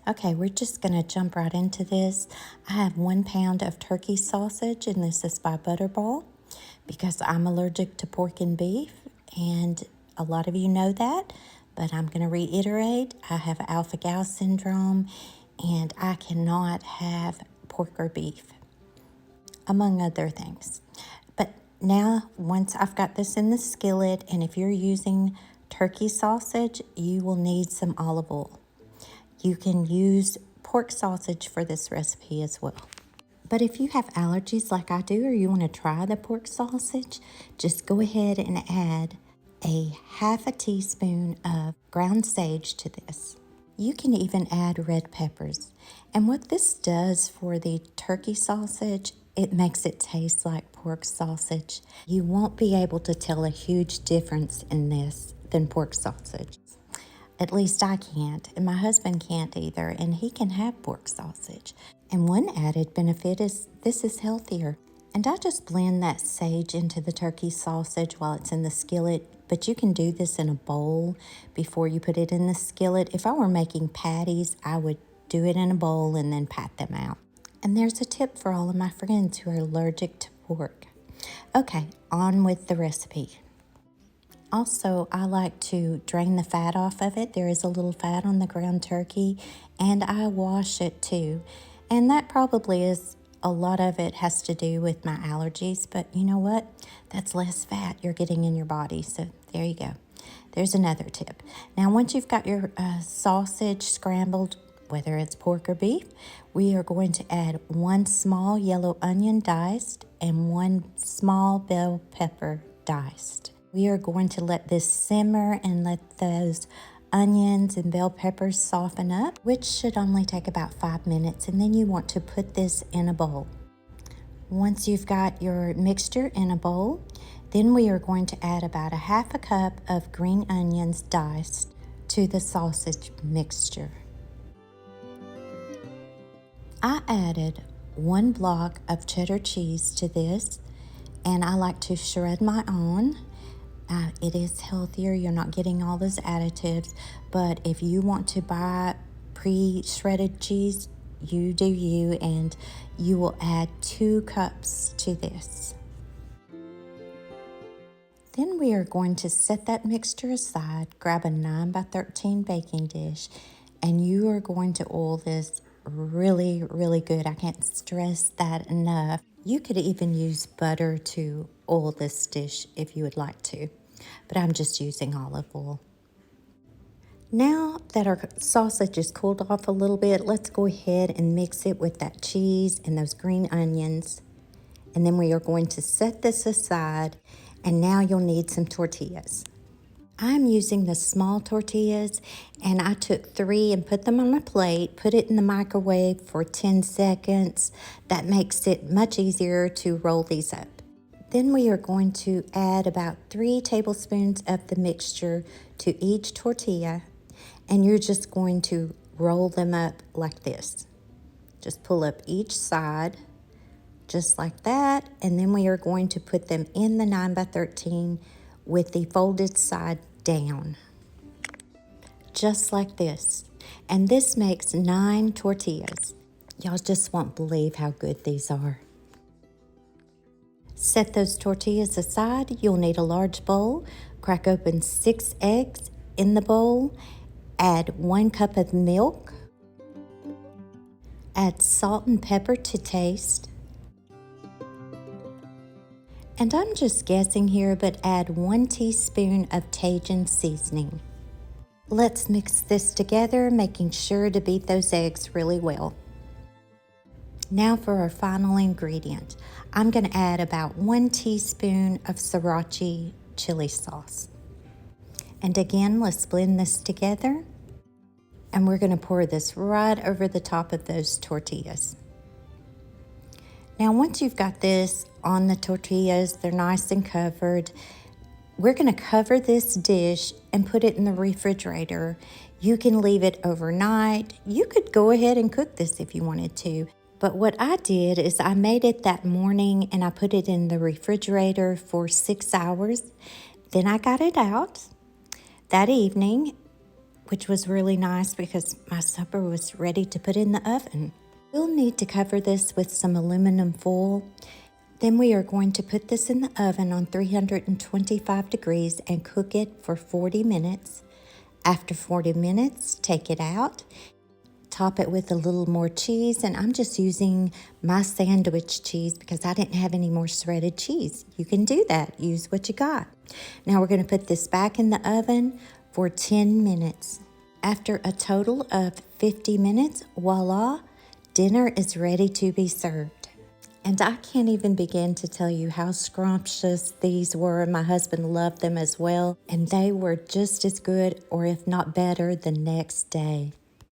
Okay, we're just going to jump right into this. I have 1 pound of turkey sausage, and this is by Butterball because I'm allergic to pork and beef, and a lot of you know that, but I'm going to reiterate. I have alpha-gal syndrome, and I cannot have pork or beef, among other things. But now, once I've got this in the skillet, and if you're using turkey sausage, you will need some olive oil. You can use pork sausage for this recipe as well. But if you have allergies like I do, or you want to try the pork sausage, just go ahead and add a half a teaspoon of ground sage to this. You can even add red peppers. And what this does for the turkey sausage, it makes it taste like pork sausage. You won't be able to tell a huge difference in this than pork sausage. At least I can't, and my husband can't either, and he can have pork sausage. And one added benefit is this is healthier. And I just blend that sage into the turkey sausage while it's in the skillet, but you can do this in a bowl before you put it in the skillet. If I were making patties, I would do it in a bowl and then pat them out. And there's a tip for all of my friends who are allergic to pork. Okay, on with the recipe. Also, I like to drain the fat off of it. There is a little fat on the ground turkey, and I wash it too. And that probably is a lot of it has to do with my allergies, but you know what? That's less fat you're getting in your body, so there you go. There's another tip. Now, once you've got your sausage scrambled, whether it's pork or beef, we are going to add 1 small yellow onion diced and 1 small bell pepper diced. We are going to let this simmer and let those onions and bell peppers soften up, which should only take about 5 minutes, and then you want to put this in a bowl. Once you've got your mixture in a bowl, then we are going to add about a half a cup of green onions diced to the sausage mixture. I added 1 block of cheddar cheese to this, and I like to shred my own. It is healthier. You're not getting all those additives, but if you want to buy pre-shredded cheese, you do you, and you will add 2 cups to this. Then we are going to set that mixture aside, grab a 9 by 13 baking dish, and you are going to oil this really, really good. I can't stress that enough. You could even use butter to oil this dish if you would like to, but I'm just using olive oil. Now that our sausage is cooled off a little bit, let's go ahead and mix it with that cheese and those green onions. And then we are going to set this aside, and now you'll need some tortillas. I'm using the small tortillas, and I took 3 and put them on a plate, put it in the microwave for 10 seconds. That makes it much easier to roll these up. Then we are going to add about 3 tablespoons of the mixture to each tortilla, and you're just going to roll them up like this. Just pull up each side, just like that, and then we are going to put them in the 9 by 13 with the folded side down, just like this. And this makes 9 tortillas. Y'all just won't believe how good these are. Set those tortillas aside. You'll need a large bowl. Crack open 6 eggs in the bowl. Add 1 cup of milk. Add salt and pepper to taste. And I'm just guessing here, but add 1 teaspoon of Cajun seasoning. Let's mix this together, making sure to beat those eggs really well. Now for our final ingredient. I'm going to add about 1 teaspoon of sriracha chili sauce. And again, let's blend this together. And we're going to pour this right over the top of those tortillas. Now, once you've got this on the tortillas, they're nice and covered, we're going to cover this dish and put it in the refrigerator. You can leave it overnight. You could go ahead and cook this if you wanted to. But what I did is I made it that morning and I put it in the refrigerator for 6 hours. Then I got it out that evening which was really nice because my supper was ready to put in the oven. We'll need to cover this with some aluminum foil. Then we are going to put this in the oven on 325 degrees and cook it for 40 minutes. After 40 minutes, take it out, top it with a little more cheese, and I'm just using my sandwich cheese because I didn't have any more shredded cheese. You can do that, use what you got. Now we're going to put this back in the oven for 10 minutes. After a total of 50 minutes, voila, dinner is ready to be served. And I can't even begin to tell you how scrumptious these were. My husband loved them as well, and they were just as good, or if not better, the next day.